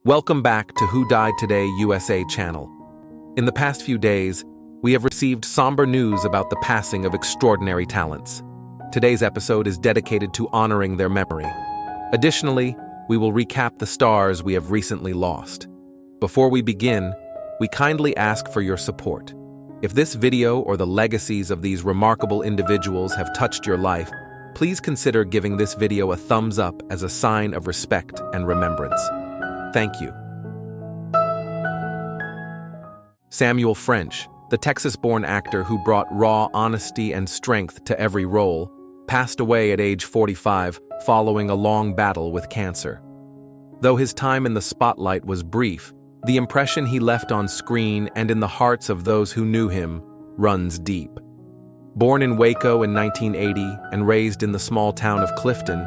Welcome back to Who Died Today USA channel. In the past few days, we have received somber news about the passing of extraordinary talents. Today's episode is dedicated to honoring their memory. Additionally, we will recap the stars we have recently lost. Before we begin, we kindly ask for your support. If this video or the legacies of these remarkable individuals have touched your life, please consider giving this video a thumbs up as a sign of respect and remembrance. Thank you. Samuel French, the Texas-born actor who brought raw honesty and strength to every role, passed away at age 45 following a long battle with cancer. Though his time in the spotlight was brief, the impression he left on screen and in the hearts of those who knew him runs deep. Born in Waco in 1980 and raised in the small town of Clifton,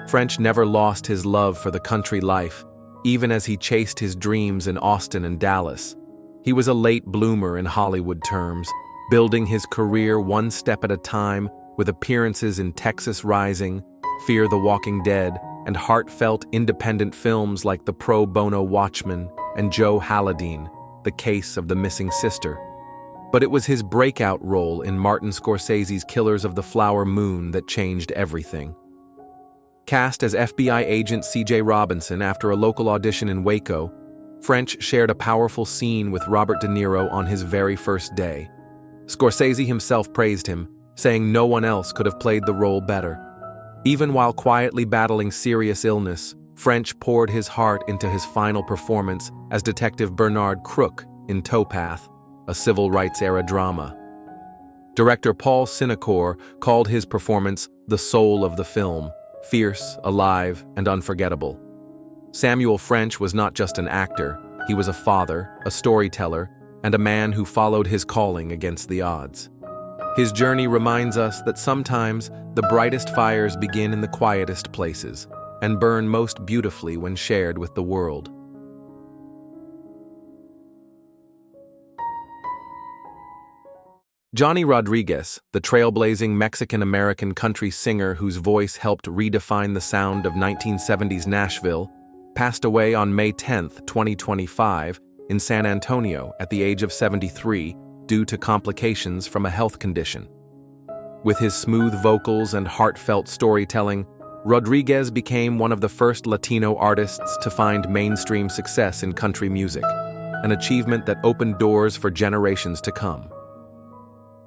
French never lost his love for the country life, even as he chased his dreams in Austin and Dallas. He was a late bloomer in Hollywood terms, building his career one step at a time with appearances in Texas Rising, Fear the Walking Dead, and heartfelt independent films like The Pro Bono Watchman and Joe Halladine, The Case of the Missing Sister. But it was his breakout role in Martin Scorsese's Killers of the Flower Moon that changed everything. Cast as FBI agent C.J. Robinson after a local audition in Waco, French shared a powerful scene with Robert De Niro on his very first day. Scorsese himself praised him, saying no one else could have played the role better. Even while quietly battling serious illness, French poured his heart into his final performance as Detective Bernard Crook in Towpath, a civil rights-era drama. Director Paul Sinecourt called his performance the soul of the film, fierce, alive, and unforgettable. Samuel French was not just an actor, he was a father, a storyteller, and a man who followed his calling against the odds. His journey reminds us that sometimes the brightest fires begin in the quietest places and burn most beautifully when shared with the world. Johnny Rodriguez, the trailblazing Mexican-American country singer whose voice helped redefine the sound of 1970s Nashville, passed away on May 10, 2025, in San Antonio at the age of 73 due to complications from a health condition. With his smooth vocals and heartfelt storytelling, Rodriguez became one of the first Latino artists to find mainstream success in country music, an achievement that opened doors for generations to come.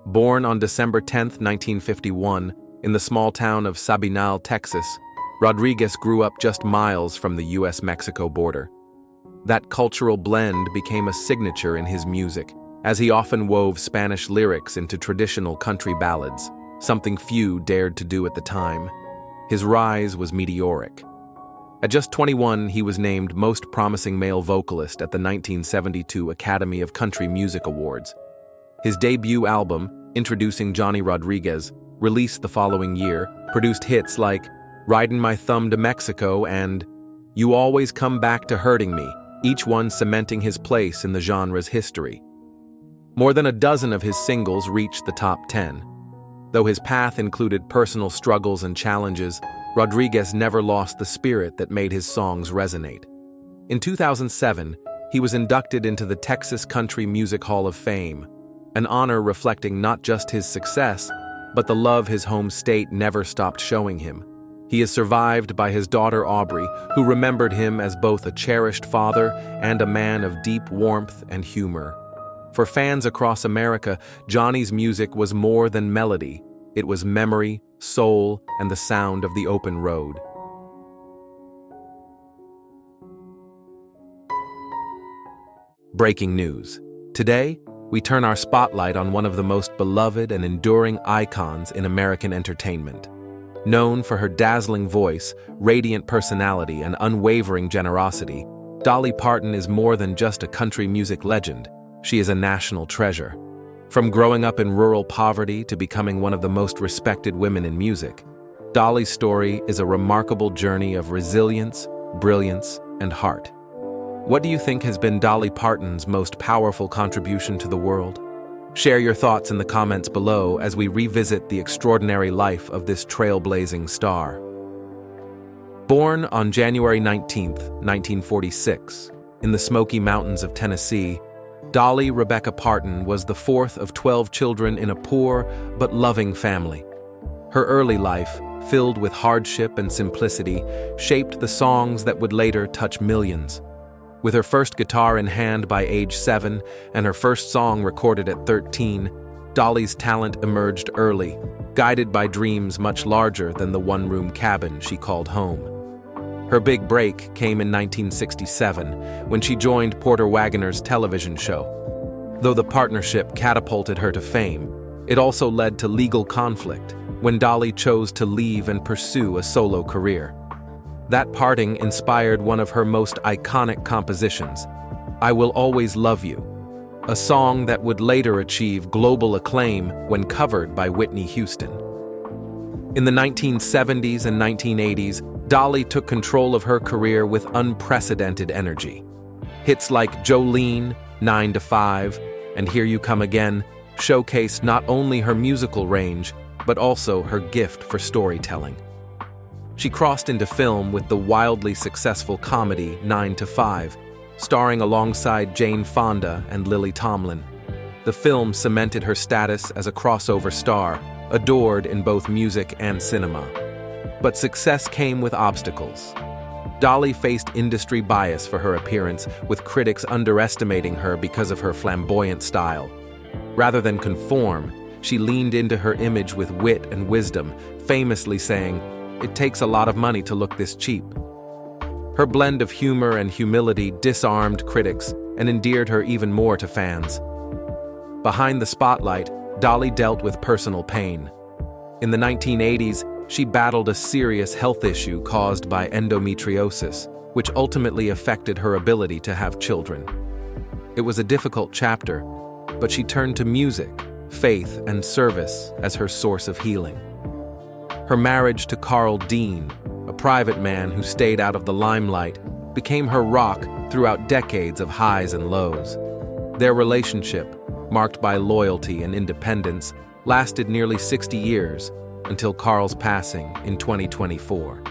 Born on December 10, 1951, in the small town of Sabinal, Texas, Rodriguez grew up just miles from the US-Mexico border. That cultural blend became a signature in his music, as he often wove Spanish lyrics into traditional country ballads, something few dared to do at the time. His rise was meteoric. At just 21, he was named Most Promising Male Vocalist at the 1972 Academy of Country Music Awards. His debut album, introducing Johnny Rodriguez, released the following year, produced hits like Ridin' My Thumb to Mexico and You Always Come Back to Hurting Me, each one cementing his place in the genre's history. More than a dozen of his singles reached the top 10. Though his path included personal struggles and challenges, Rodriguez never lost the spirit that made his songs resonate. In 2007, he was inducted into the Texas Country Music Hall of Fame, an honor reflecting not just his success, but the love his home state never stopped showing him. He is survived by his daughter Aubrey, who remembered him as both a cherished father and a man of deep warmth and humor. For fans across America, Johnny's music was more than melody. It was memory, soul, and the sound of the open road. Breaking news. Today, we turn our spotlight on one of the most beloved and enduring icons in American entertainment. Known for her dazzling voice, radiant personality, and unwavering generosity, Dolly Parton is more than just a country music legend. She is a national treasure. From growing up in rural poverty to becoming one of the most respected women in music, Dolly's story is a remarkable journey of resilience, brilliance, and heart. What do you think has been Dolly Parton's most powerful contribution to the world? Share your thoughts in the comments below as we revisit the extraordinary life of this trailblazing star. Born on January 19, 1946, in the Smoky Mountains of Tennessee, Dolly Rebecca Parton was the fourth of 12 children in a poor but loving family. Her early life, filled with hardship and simplicity, shaped the songs that would later touch millions. With her first guitar in hand by age 7 and her first song recorded at 13, Dolly's talent emerged early, guided by dreams much larger than the one-room cabin she called home. Her big break came in 1967 when she joined Porter Wagoner's television show. Though the partnership catapulted her to fame, it also led to legal conflict when Dolly chose to leave and pursue a solo career. That parting inspired one of her most iconic compositions, I Will Always Love You, a song that would later achieve global acclaim when covered by Whitney Houston. In the 1970s and 1980s, Dolly took control of her career with unprecedented energy. Hits like Jolene, 9 to 5, and Here You Come Again showcased not only her musical range, but also her gift for storytelling. She crossed into film with the wildly successful comedy 9 to 5, starring alongside Jane Fonda and Lily Tomlin. The film cemented her status as a crossover star, adored in both music and cinema. But success came with obstacles. Dolly faced industry bias for her appearance, with critics underestimating her because of her flamboyant style. Rather than conform, she leaned into her image with wit and wisdom, famously saying, "It takes a lot of money to look this cheap." Her blend of humor and humility disarmed critics and endeared her even more to fans. Behind the spotlight, Dolly dealt with personal pain. In the 1980s, she battled a serious health issue caused by endometriosis, which ultimately affected her ability to have children. It was a difficult chapter, but she turned to music, faith, and service as her source of healing. Her marriage to Carl Dean, a private man who stayed out of the limelight, became her rock throughout decades of highs and lows. Their relationship, marked by loyalty and independence, lasted nearly 60 years, until Carl's passing in 2024.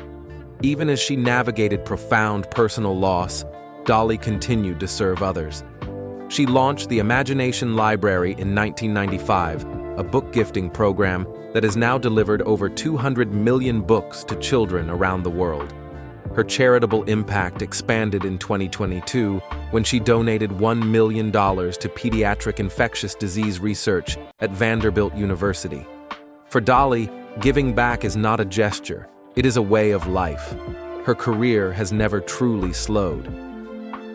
Even as she navigated profound personal loss, Dolly continued to serve others. She launched the Imagination Library in 1995, a book gifting program that has now delivered over 200 million books to children around the world. Her charitable impact expanded in 2022 when she donated $1 million to pediatric infectious disease research at Vanderbilt University. For Dolly, giving back is not a gesture, it is a way of life. Her career has never truly slowed.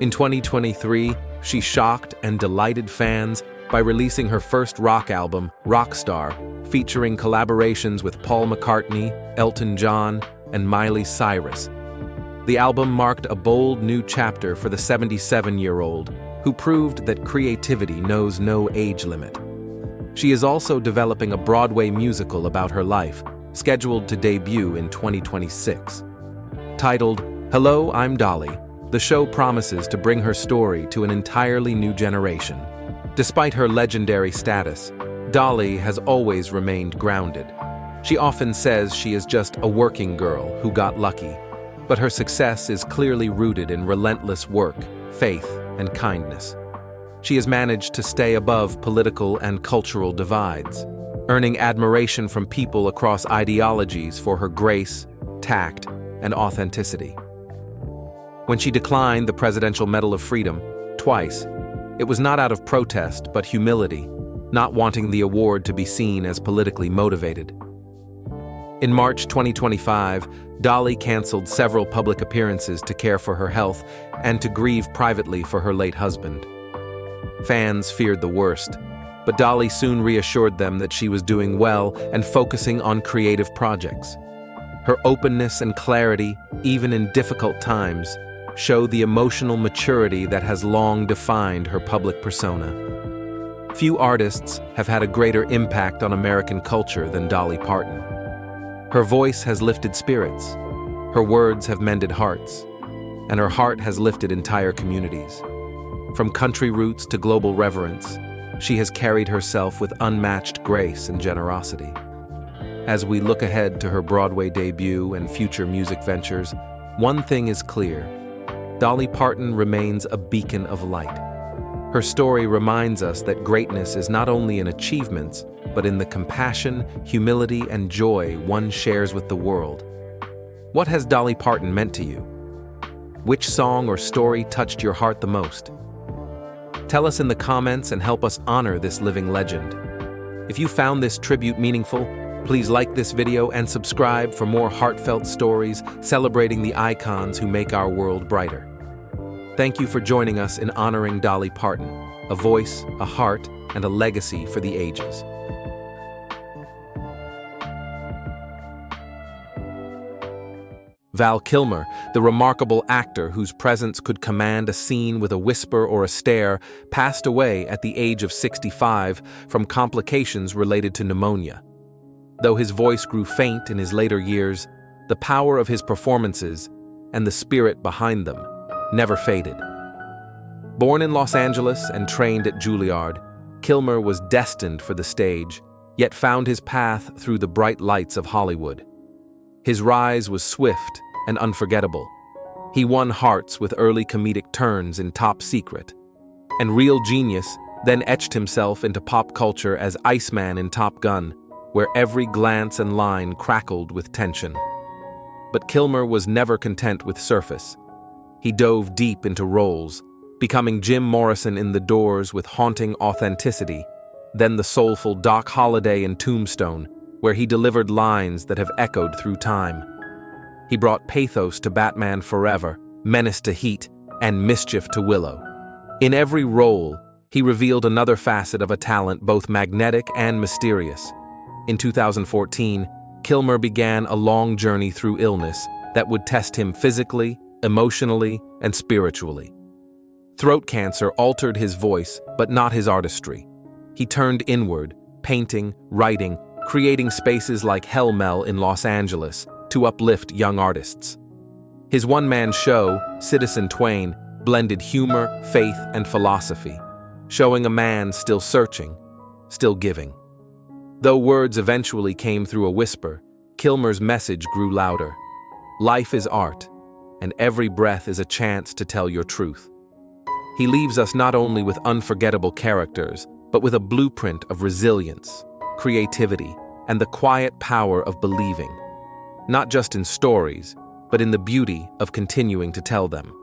In 2023, she shocked and delighted fans by releasing her first rock album, Rockstar, featuring collaborations with Paul McCartney, Elton John, and Miley Cyrus. The album marked a bold new chapter for the 77-year-old, who proved that creativity knows no age limit. She is also developing a Broadway musical about her life, scheduled to debut in 2026. Titled, Hello, I'm Dolly, the show promises to bring her story to an entirely new generation. Despite her legendary status, Dolly has always remained grounded. She often says she is just a working girl who got lucky, but her success is clearly rooted in relentless work, faith, and kindness. She has managed to stay above political and cultural divides, earning admiration from people across ideologies for her grace, tact, and authenticity. When she declined the Presidential Medal of Freedom twice, it was not out of protest but humility, not wanting the award to be seen as politically motivated. In March 2025, Dolly canceled several public appearances to care for her health and to grieve privately for her late husband. Fans feared the worst, but Dolly soon reassured them that she was doing well and focusing on creative projects. Her openness and clarity, even in difficult times, show the emotional maturity that has long defined her public persona. Few artists have had a greater impact on American culture than Dolly Parton. Her voice has lifted spirits, her words have mended hearts, and her heart has lifted entire communities. From country roots to global reverence, she has carried herself with unmatched grace and generosity. As we look ahead to her Broadway debut and future music ventures, one thing is clear: Dolly Parton remains a beacon of light. Her story reminds us that greatness is not only in achievements, but in the compassion, humility, and joy one shares with the world. What has Dolly Parton meant to you? Which song or story touched your heart the most? Tell us in the comments and help us honor this living legend. If you found this tribute meaningful, please like this video and subscribe for more heartfelt stories celebrating the icons who make our world brighter. Thank you for joining us in honoring Dolly Parton, a voice, a heart, and a legacy for the ages. Val Kilmer, the remarkable actor whose presence could command a scene with a whisper or a stare, passed away at the age of 65 from complications related to pneumonia. Though his voice grew faint in his later years, the power of his performances and the spirit behind them never faded. Born in Los Angeles and trained at Juilliard, Kilmer was destined for the stage, yet found his path through the bright lights of Hollywood. His rise was swift and unforgettable. He won hearts with early comedic turns in Top Secret, and real genius then etched himself into pop culture as Iceman in Top Gun, where every glance and line crackled with tension. But Kilmer was never content with surface. He dove deep into roles, becoming Jim Morrison in The Doors with haunting authenticity, then the soulful Doc Holliday in Tombstone, where he delivered lines that have echoed through time. He brought pathos to Batman Forever, menace to Heat, and mischief to Willow. In every role, he revealed another facet of a talent both magnetic and mysterious. In 2014, Kilmer began a long journey through illness that would test him physically, emotionally, and spiritually. Throat cancer altered his voice, but not his artistry. He turned inward, painting, writing, creating spaces like Hell Mel in Los Angeles to uplift young artists. His one-man show, Citizen Twain, blended humor, faith, and philosophy, showing a man still searching, still giving. Though words eventually came through a whisper, Kilmer's message grew louder. Life is art, and every breath is a chance to tell your truth. He leaves us not only with unforgettable characters, but with a blueprint of resilience, creativity, and the quiet power of believing, not just in stories, but in the beauty of continuing to tell them.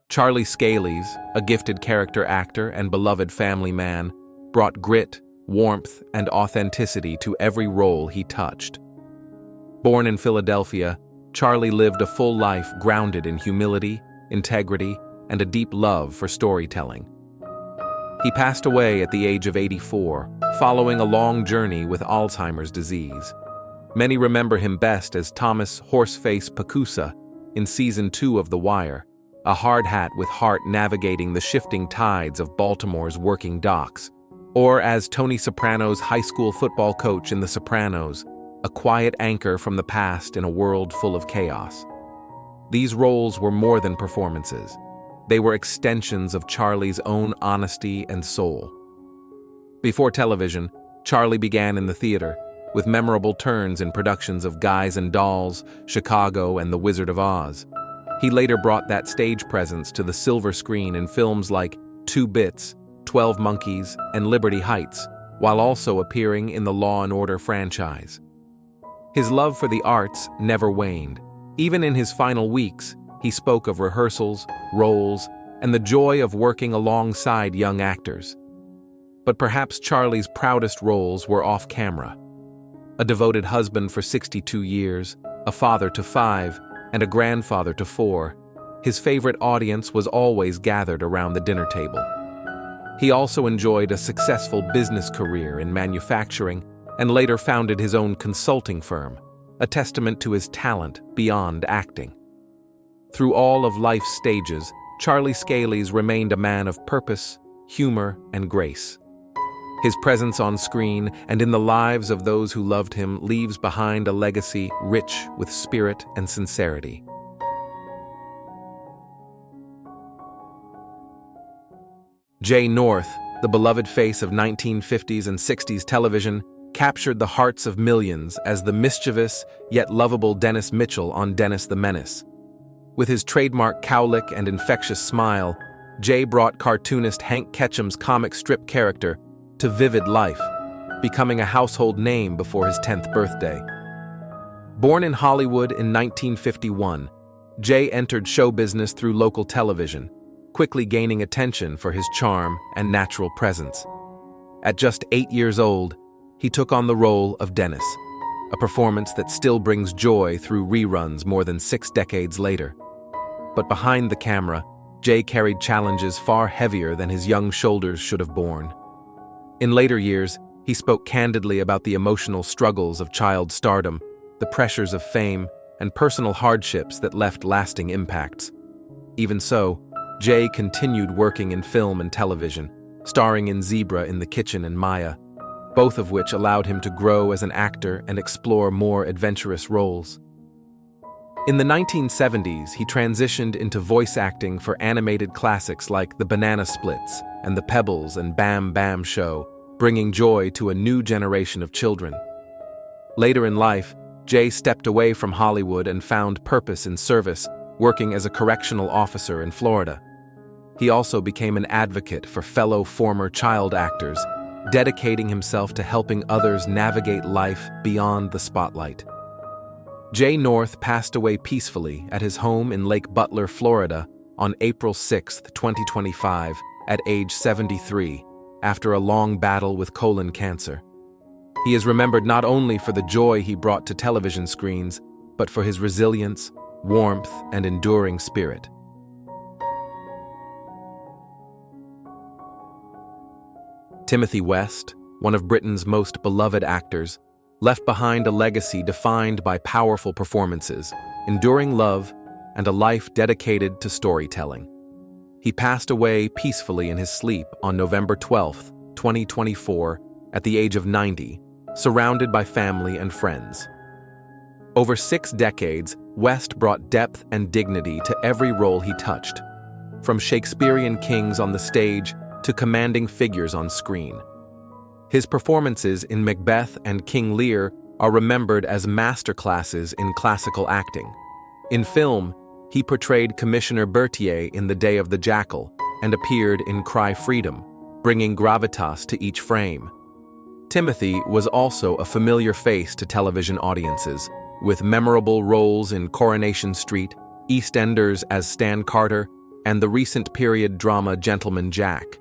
Charley Scalies, a gifted character actor and beloved family man, brought grit, warmth, and authenticity to every role he touched. Born in Philadelphia, Charley lived a full life grounded in humility, integrity, and a deep love for storytelling. He passed away at the age of 84, following a long journey with Alzheimer's disease. Many remember him best as Thomas Horseface Pacusa in Season 2 of The Wire, a hard hat with heart navigating the shifting tides of Baltimore's working docks, or as Tony Soprano's high school football coach in The Sopranos, a quiet anchor from the past in a world full of chaos. These roles were more than performances. They were extensions of Charley's own honesty and soul. Before television, Charley began in the theater, with memorable turns in productions of Guys and Dolls, Chicago, and The Wizard of Oz. He later brought that stage presence to the silver screen in films like 2 Bits, 12 Monkeys, and Liberty Heights, while also appearing in the Law & Order franchise. His love for the arts never waned. Even in his final weeks, he spoke of rehearsals, roles, and the joy of working alongside young actors. But perhaps Charley's proudest roles were off-camera. A devoted husband for 62 years, a father to 5, and a grandfather to 4, his favorite audience was always gathered around the dinner table. He also enjoyed a successful business career in manufacturing and later founded his own consulting firm, a testament to his talent beyond acting. Through all of life's stages, Charley Scalies remained a man of purpose, humor, and grace. His presence on screen and in the lives of those who loved him leaves behind a legacy rich with spirit and sincerity. Jay North, the beloved face of 1950s and 60s television, captured the hearts of millions as the mischievous yet lovable Dennis Mitchell on Dennis the Menace. With his trademark cowlick and infectious smile, Jay brought cartoonist Hank Ketchum's comic strip character to vivid life, becoming a household name before his 10th birthday. Born in Hollywood in 1951, Jay entered show business through local television, quickly gaining attention for his charm and natural presence. At just 8 years old, he took on the role of Dennis, a performance that still brings joy through reruns more than 6 decades later. But behind the camera, Jay carried challenges far heavier than his young shoulders should have borne. In later years, he spoke candidly about the emotional struggles of child stardom, the pressures of fame, and personal hardships that left lasting impacts. Even so, Jay continued working in film and television, starring in Zebra in the Kitchen and Maya, both of which allowed him to grow as an actor and explore more adventurous roles. In the 1970s, he transitioned into voice acting for animated classics like The Banana Splits and The Pebbles and Bam Bam Show, bringing joy to a new generation of children. Later in life, Jay stepped away from Hollywood and found purpose in service, working as a correctional officer in Florida. He also became an advocate for fellow former child actors, dedicating himself to helping others navigate life beyond the spotlight. Jay North passed away peacefully at his home in Lake Butler, Florida, on April 6, 2025, at age 73, after a long battle with colon cancer. He is remembered not only for the joy he brought to television screens, but for his resilience, warmth, and enduring spirit. Timothy West, one of Britain's most beloved actors, left behind a legacy defined by powerful performances, enduring love, and a life dedicated to storytelling. He passed away peacefully in his sleep on November 12, 2024, at the age of 90, surrounded by family and friends. Over 6 decades, West brought depth and dignity to every role he touched, from Shakespearean kings on the stage to commanding figures on screen. His performances in Macbeth and King Lear are remembered as masterclasses in classical acting. In film, he portrayed Commissioner Berthier in The Day of the Jackal and appeared in Cry Freedom, bringing gravitas to each frame. Timothy was also a familiar face to television audiences, with memorable roles in Coronation Street, EastEnders as Stan Carter, and the recent period drama Gentleman Jack.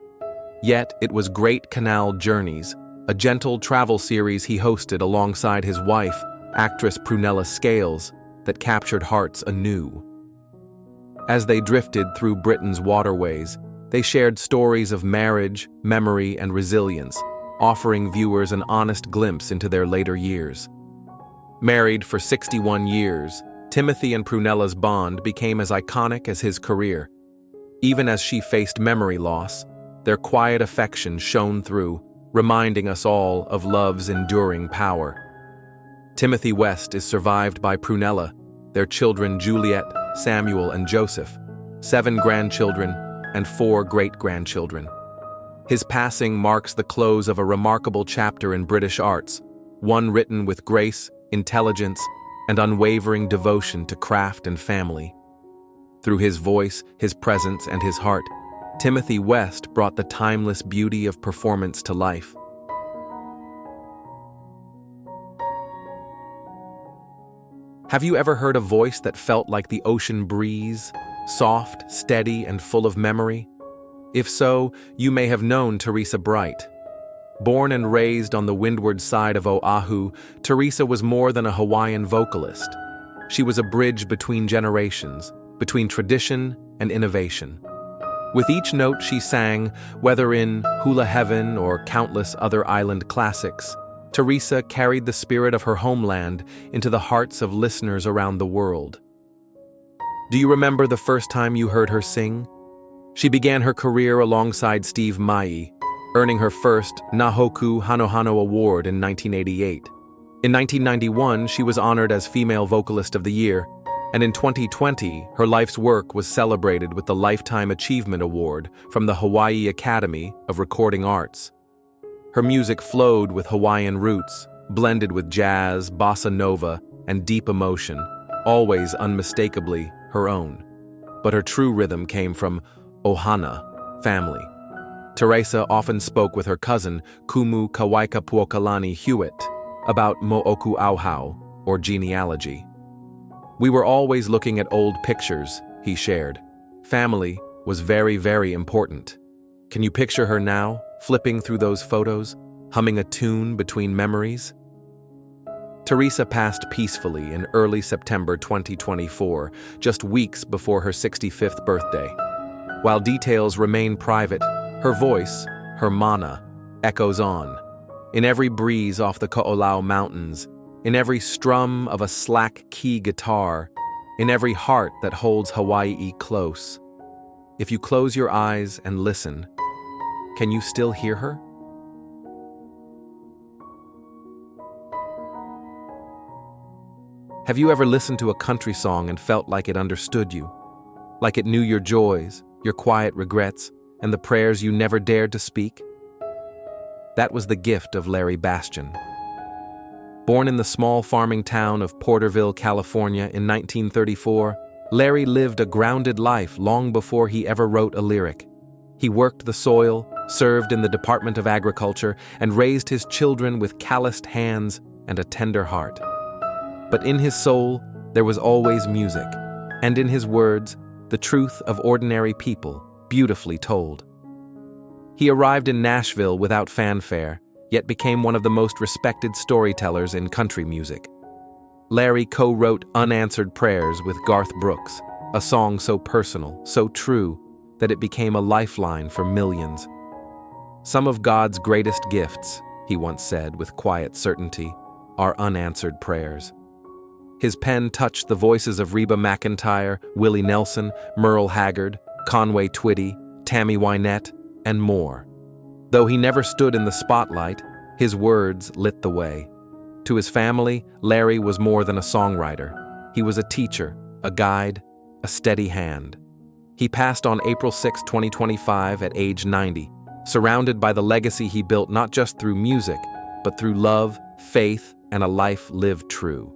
Yet it was Great Canal Journeys, a gentle travel series he hosted alongside his wife, actress Prunella Scales, that captured hearts anew. As they drifted through Britain's waterways, they shared stories of marriage, memory, and resilience, offering viewers an honest glimpse into their later years. Married for 61 years, Timothy and Prunella's bond became as iconic as his career. Even as she faced memory loss, their quiet affection shone through, reminding us all of love's enduring power. Timothy West is survived by Prunella, their children Juliet, Samuel, and Joseph, 7 grandchildren, and 4 great-grandchildren. His passing marks the close of a remarkable chapter in British arts, one written with grace, intelligence, and unwavering devotion to craft and family. Through his voice, his presence, and his heart, Timothy West brought the timeless beauty of performance to life. Have you ever heard a voice that felt like the ocean breeze, soft, steady, and full of memory? If so, you may have known Teresa Bright. Born and raised on the windward side of Oahu, Teresa was more than a Hawaiian vocalist. She was a bridge between generations, between tradition and innovation. With each note she sang, whether in Hula Heaven or countless other island classics, Teresa carried the spirit of her homeland into the hearts of listeners around the world. Do you remember the first time you heard her sing? She began her career alongside Steve Mai, earning her first Nahoku Hanohano Award in 1988. In 1991, she was honored as Female Vocalist of the Year, and in 2020, her life's work was celebrated with the Lifetime Achievement Award from the Hawaii Academy of Recording Arts. Her music flowed with Hawaiian roots, blended with jazz, bossa nova, and deep emotion, always unmistakably her own. But her true rhythm came from ohana, family. Teresa often spoke with her cousin, Kumu Kawaikapuokalani Hewitt, about Mo'oku Auhau, or genealogy. "We were always looking at old pictures," he shared. "Family was very, very important. Can you picture her now, flipping through those photos, humming a tune between memories?" Teresa passed peacefully in early September 2024, just weeks before her 65th birthday. While details remain private, her voice, her mana, echoes on. In every breeze off the Ko'olau Mountains, in every strum of a slack key guitar, in every heart that holds Hawaii close. If you close your eyes and listen, can you still hear her? Have you ever listened to a country song and felt like it understood you? Like it knew your joys, your quiet regrets, and the prayers you never dared to speak? That was the gift of Larry Bastion. Born in the small farming town of Porterville, California in 1934, Larry lived a grounded life long before he ever wrote a lyric. He worked the soil, served in the Department of Agriculture, and raised his children with calloused hands and a tender heart. But in his soul, there was always music, and in his words, the truth of ordinary people, beautifully told. He arrived in Nashville without fanfare, yet became one of the most respected storytellers in country music. Larry co-wrote Unanswered Prayers with Garth Brooks, a song so personal, so true, that it became a lifeline for millions. "Some of God's greatest gifts," he once said with quiet certainty, "are unanswered prayers." His pen touched the voices of Reba McEntire, Willie Nelson, Merle Haggard, Conway Twitty, Tammy Wynette, and more. Though he never stood in the spotlight, his words lit the way. To his family, Larry was more than a songwriter. He was a teacher, a guide, a steady hand. He passed on April 6, 2025 at age 90, surrounded by the legacy he built not just through music, but through love, faith, and a life lived true.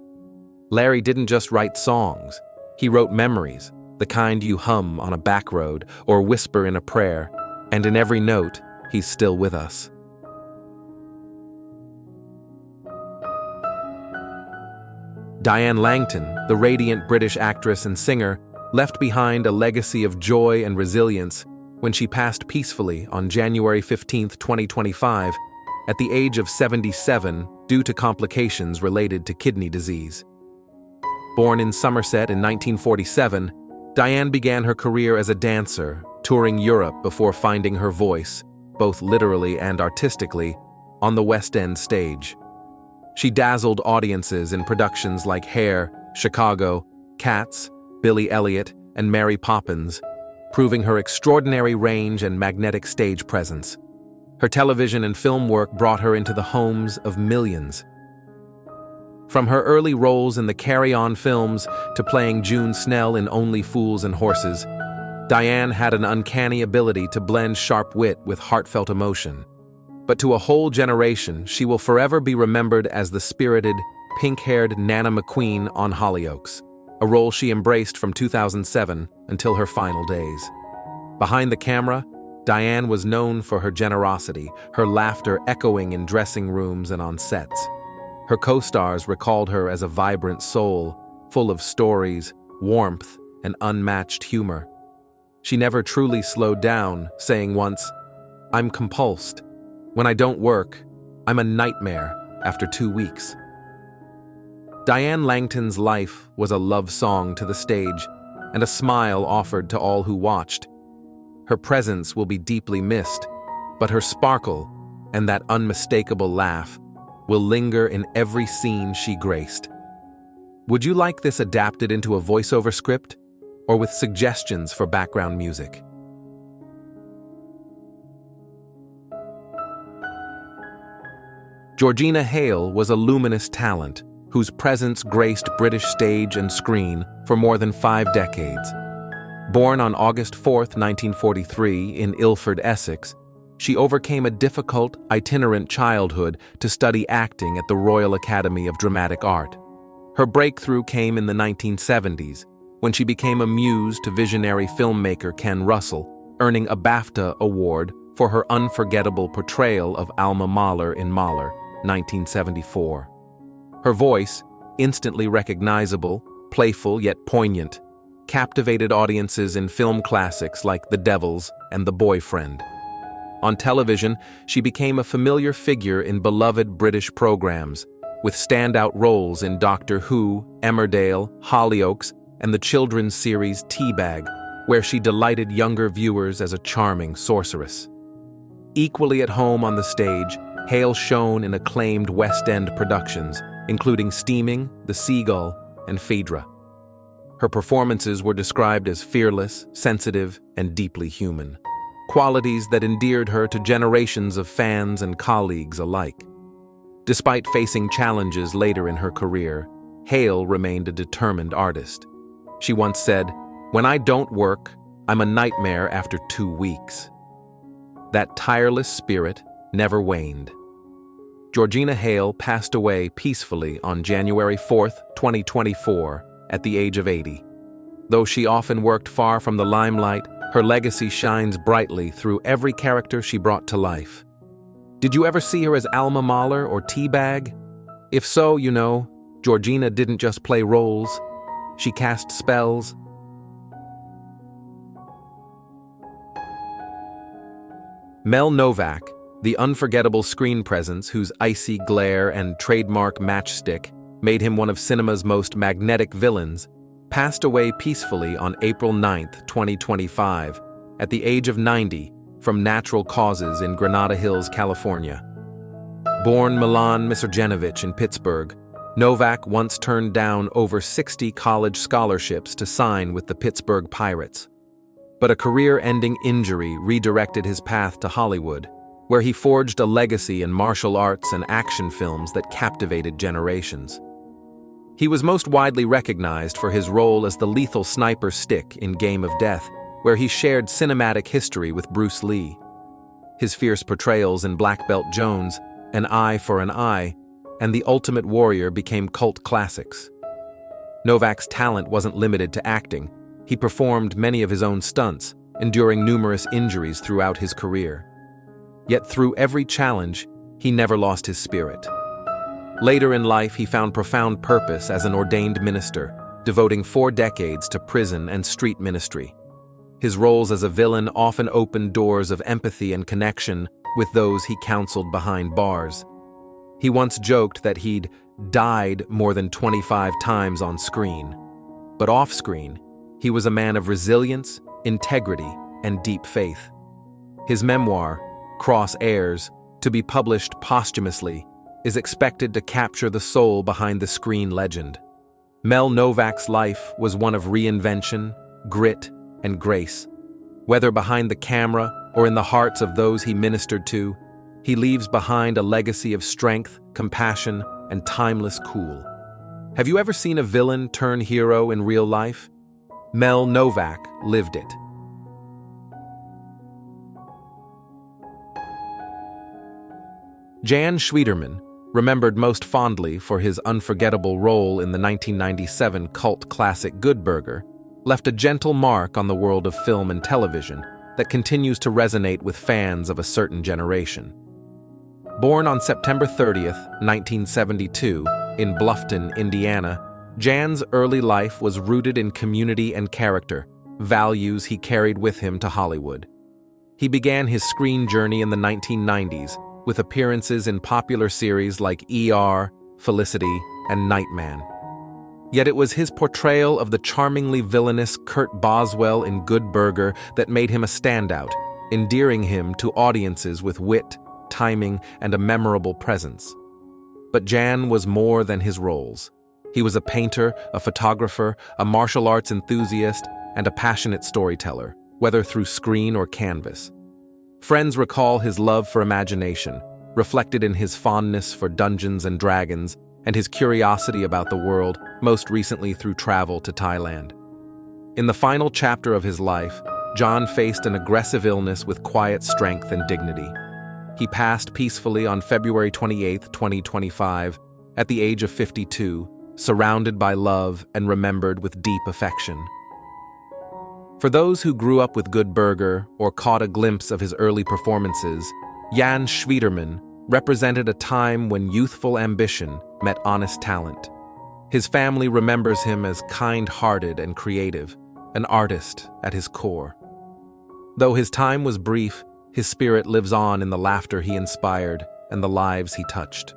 Larry didn't just write songs. He wrote memories, the kind you hum on a back road or whisper in a prayer, and in every note, he's still with us. Diane Langton, the radiant British actress and singer, left behind a legacy of joy and resilience when she passed peacefully on January 15, 2025, at the age of 77 due to complications related to kidney disease. Born in Somerset in 1947, Diane began her career as a dancer, touring Europe before finding her voice, both literally and artistically, on the West End stage. She dazzled audiences in productions like Hair, Chicago, Cats, Billy Elliot, and Mary Poppins, proving her extraordinary range and magnetic stage presence. Her television and film work brought her into the homes of millions. From her early roles in the Carry On films to playing June Snell in Only Fools and Horses, Diane had an uncanny ability to blend sharp wit with heartfelt emotion. But to a whole generation, she will forever be remembered as the spirited, pink-haired Nana McQueen on Hollyoaks, a role she embraced from 2007 until her final days. Behind the camera, Diane was known for her generosity, her laughter echoing in dressing rooms and on sets. Her co-stars recalled her as a vibrant soul, full of stories, warmth, and unmatched humor. She never truly slowed down, saying once, "I'm compulsed. When I don't work, I'm a nightmare after 2 weeks." Diane Langton's life was a love song to the stage and a smile offered to all who watched. Her presence will be deeply missed, but her sparkle and that unmistakable laugh will linger in every scene she graced. Would you like this adapted into a voiceover script, or with suggestions for background music? Georgina Hale was a luminous talent whose presence graced British stage and screen for more than 5 decades. Born on August 4, 1943 in Ilford, Essex, she overcame a difficult, itinerant childhood to study acting at the Royal Academy of Dramatic Art. Her breakthrough came in the 1970s, when she became a muse to visionary filmmaker Ken Russell, earning a BAFTA award for her unforgettable portrayal of Alma Mahler in Mahler, 1974. Her voice, instantly recognizable, playful yet poignant, captivated audiences in film classics like The Devils and The Boyfriend. On television, she became a familiar figure in beloved British programs, with standout roles in Doctor Who, Emmerdale, Hollyoaks, and the children's series Teabag, where she delighted younger viewers as a charming sorceress. Equally at home on the stage, Hale shone in acclaimed West End productions, including Steaming, The Seagull, and Phaedra. Her performances were described as fearless, sensitive, and deeply human, qualities that endeared her to generations of fans and colleagues alike. Despite facing challenges later in her career, Hale remained a determined artist. She once said, "When I don't work, I'm a nightmare after 2 weeks." That tireless spirit never waned. Georgina Hale passed away peacefully on January 4, 2024, at the age of 80. Though she often worked far from the limelight, her legacy shines brightly through every character she brought to life. Did you ever see her as Alma Mahler or Teabag? If so, you know, Georgina didn't just play roles, she cast spells. Mel Novak, the unforgettable screen presence whose icy glare and trademark matchstick made him one of cinema's most magnetic villains, passed away peacefully on April 9, 2025, at the age of 90, from natural causes in Granada Hills, California. Born Milan Misrjanovic in Pittsburgh, Novak once turned down over 60 college scholarships to sign with the Pittsburgh Pirates. But a career-ending injury redirected his path to Hollywood, where he forged a legacy in martial arts and action films that captivated generations. He was most widely recognized for his role as the lethal sniper Stick in Game of Death, where he shared cinematic history with Bruce Lee. His fierce portrayals in Black Belt Jones, An Eye for an Eye, and The Ultimate Warrior became cult classics. Novak's talent wasn't limited to acting. He performed many of his own stunts, enduring numerous injuries throughout his career. Yet through every challenge, he never lost his spirit. Later in life, he found profound purpose as an ordained minister, devoting 4 decades to prison and street ministry. His roles as a villain often opened doors of empathy and connection with those he counseled behind bars. He once joked that he'd died more than 25 times on screen. But off-screen, he was a man of resilience, integrity, and deep faith. His memoir, Cross Airs, to be published posthumously, is expected to capture the soul behind the screen legend. Mel Novak's life was one of reinvention, grit, and grace. Whether behind the camera or in the hearts of those he ministered to, he leaves behind a legacy of strength, compassion, and timeless cool. Have you ever seen a villain turn hero in real life? Mel Novak lived it. Jan Schwieterman, remembered most fondly for his unforgettable role in the 1997 cult classic Good Burger, left a gentle mark on the world of film and television that continues to resonate with fans of a certain generation. Born on September 30th, 1972, in Bluffton, Indiana, Jan's early life was rooted in community and character, values he carried with him to Hollywood. He began his screen journey in the 1990s with appearances in popular series like ER, Felicity, and Nightman. Yet it was his portrayal of the charmingly villainous Kurt Boswell in Good Burger that made him a standout, endearing him to audiences with wit, timing, and a memorable presence. But Jan was more than his roles. He was a painter, a photographer, a martial arts enthusiast, and a passionate storyteller, whether through screen or canvas. Friends recall his love for imagination, reflected in his fondness for Dungeons and Dragons and his curiosity about the world, most recently through travel to Thailand. In the final chapter of his life, John faced an aggressive illness with quiet strength and dignity. He passed peacefully on February 28, 2025, at the age of 52, surrounded by love and remembered with deep affection. For those who grew up with Good Burger or caught a glimpse of his early performances, Jan Schwieterman represented a time when youthful ambition met honest talent. His family remembers him as kind-hearted and creative, an artist at his core. Though his time was brief, his spirit lives on in the laughter he inspired and the lives he touched.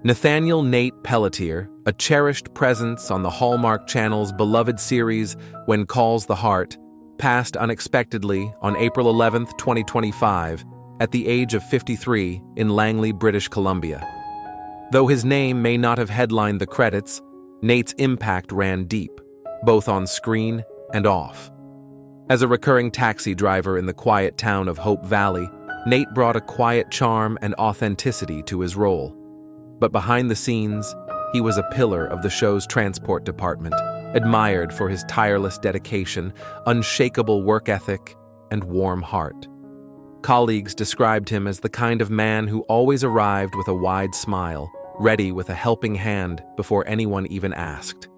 Nathaniel Nate Pelletier, a cherished presence on the Hallmark Channel's beloved series When Calls the Heart, passed unexpectedly on April 11, 2025, at the age of 53 in Langley, British Columbia. Though his name may not have headlined the credits, Nate's impact ran deep, both on screen and off. As a recurring taxi driver in the quiet town of Hope Valley, Nate brought a quiet charm and authenticity to his role. But behind the scenes, he was a pillar of the show's transport department, admired for his tireless dedication, unshakable work ethic, and warm heart. Colleagues described him as the kind of man who always arrived with a wide smile, ready with a helping hand before anyone even asked.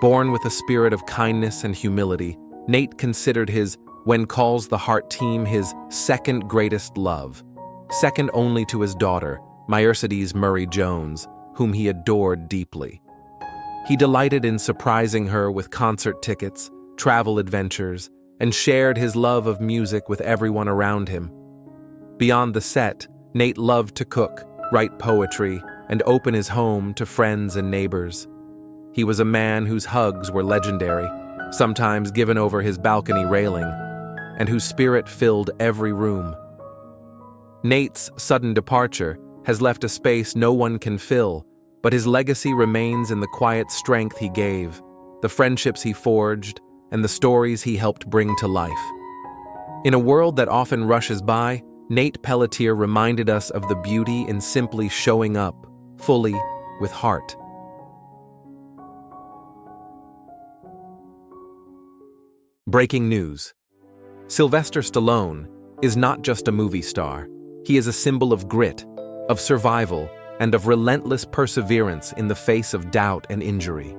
Born with a spirit of kindness and humility, Nate considered his When Calls the Heart team his second greatest love, second only to his daughter, Mercedes Murray Jones, whom he adored deeply. He delighted in surprising her with concert tickets, travel adventures, and shared his love of music with everyone around him. Beyond the set, Nate loved to cook, write poetry, and open his home to friends and neighbors. He was a man whose hugs were legendary, sometimes given over his balcony railing, and whose spirit filled every room. Nate's sudden departure has left a space no one can fill, but his legacy remains in the quiet strength he gave, the friendships he forged, and the stories he helped bring to life. In a world that often rushes by, Nate Pelletier reminded us of the beauty in simply showing up, fully, with heart. Breaking news. Sylvester Stallone is not just a movie star. He is a symbol of grit, of survival, and of relentless perseverance in the face of doubt and injury.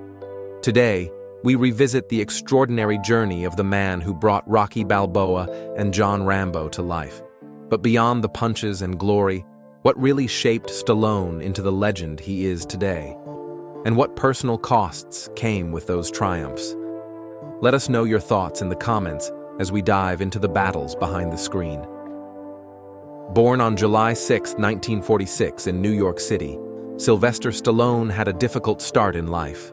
Today, we revisit the extraordinary journey of the man who brought Rocky Balboa and John Rambo to life. But beyond the punches and glory, what really shaped Stallone into the legend he is today? And what personal costs came with those triumphs? Let us know your thoughts in the comments as we dive into the battles behind the screen. Born on July 6, 1946 in New York City, Sylvester Stallone had a difficult start in life.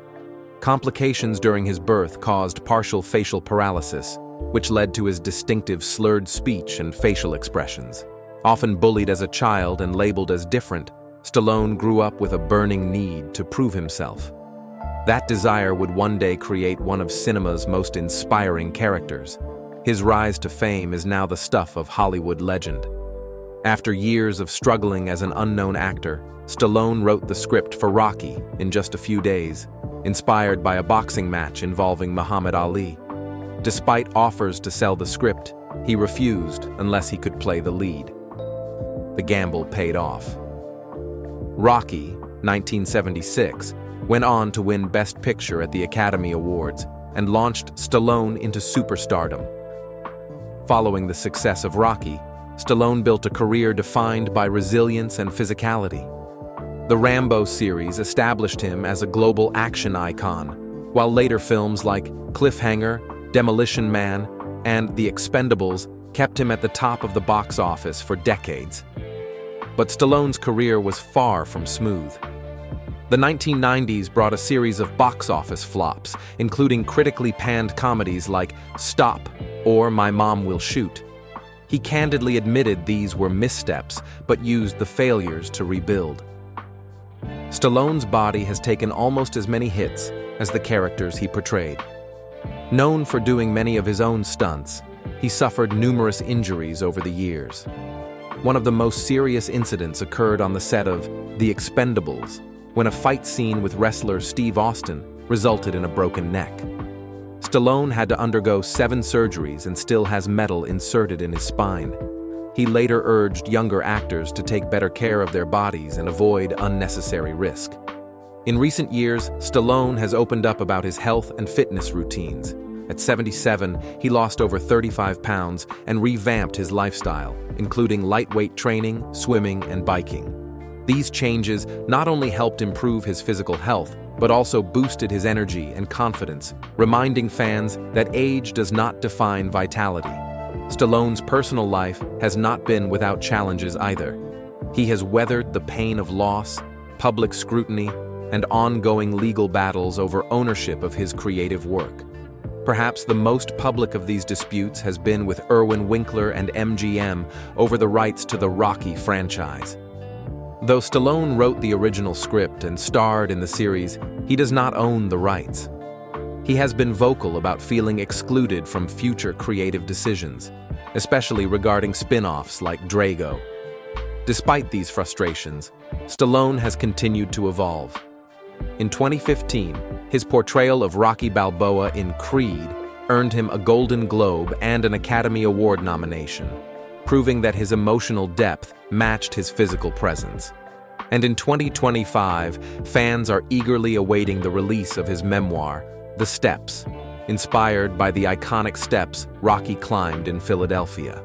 Complications during his birth caused partial facial paralysis, which led to his distinctive slurred speech and facial expressions. Often bullied as a child and labeled as different, Stallone grew up with a burning need to prove himself. That desire would one day create one of cinema's most inspiring characters. His rise to fame is now the stuff of Hollywood legend. After years of struggling as an unknown actor, Stallone wrote the script for Rocky in just a few days, inspired by a boxing match involving Muhammad Ali. Despite offers to sell the script, he refused unless he could play the lead. The gamble paid off. Rocky, 1976, went on to win Best Picture at the Academy Awards and launched Stallone into superstardom. Following the success of Rocky, Stallone built a career defined by resilience and physicality. The Rambo series established him as a global action icon, while later films like Cliffhanger, Demolition Man, and The Expendables kept him at the top of the box office for decades. But Stallone's career was far from smooth. The 1990s brought a series of box office flops, including critically panned comedies like Stop or My Mom Will Shoot. He candidly admitted these were missteps, but used the failures to rebuild. Stallone's body has taken almost as many hits as the characters he portrayed. Known for doing many of his own stunts, he suffered numerous injuries over the years. One of the most serious incidents occurred on the set of The Expendables, when a fight scene with wrestler Steve Austin resulted in a broken neck. Stallone had to undergo 7 surgeries and still has metal inserted in his spine. He later urged younger actors to take better care of their bodies and avoid unnecessary risk. In recent years, Stallone has opened up about his health and fitness routines. At 77, he lost over 35 pounds and revamped his lifestyle, including lightweight training, swimming, and biking. These changes not only helped improve his physical health, but also boosted his energy and confidence, reminding fans that age does not define vitality. Stallone's personal life has not been without challenges either. He has weathered the pain of loss, public scrutiny, and ongoing legal battles over ownership of his creative work. Perhaps the most public of these disputes has been with Irwin Winkler and MGM over the rights to the Rocky franchise. Though Stallone wrote the original script and starred in the series, he does not own the rights. He has been vocal about feeling excluded from future creative decisions, especially regarding spin-offs like Drago. Despite these frustrations, Stallone has continued to evolve. In 2015, his portrayal of Rocky Balboa in Creed earned him a Golden Globe and an Academy Award nomination, proving that his emotional depth matched his physical presence. And in 2025, fans are eagerly awaiting the release of his memoir, The Steps, inspired by the iconic steps Rocky climbed in Philadelphia.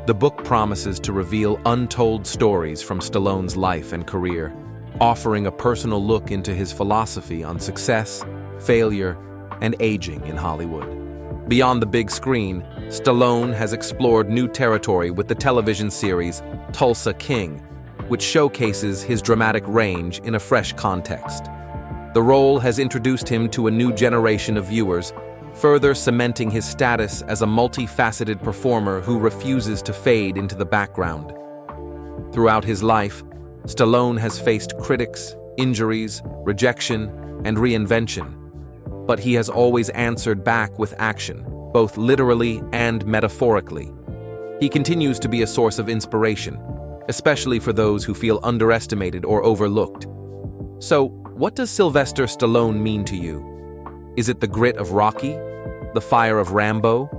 The book promises to reveal untold stories from Stallone's life and career, offering a personal look into his philosophy on success, failure, and aging in Hollywood. Beyond the big screen, Stallone has explored new territory with the television series Tulsa King, which showcases his dramatic range in a fresh context. The role has introduced him to a new generation of viewers, further cementing his status as a multifaceted performer who refuses to fade into the background. Throughout his life, Stallone has faced critics, injuries, rejection, and reinvention, but he has always answered back with action, both literally and metaphorically. He continues to be a source of inspiration, especially for those who feel underestimated or overlooked. So, what does Sylvester Stallone mean to you? Is it the grit of Rocky, the fire of Rambo,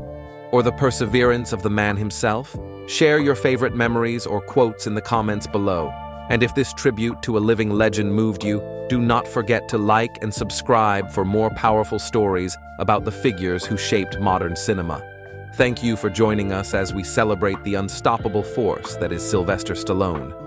or the perseverance of the man himself? Share your favorite memories or quotes in the comments below. And if this tribute to a living legend moved you, do not forget to like and subscribe for more powerful stories about the figures who shaped modern cinema. Thank you for joining us as we celebrate the unstoppable force that is Sylvester Stallone.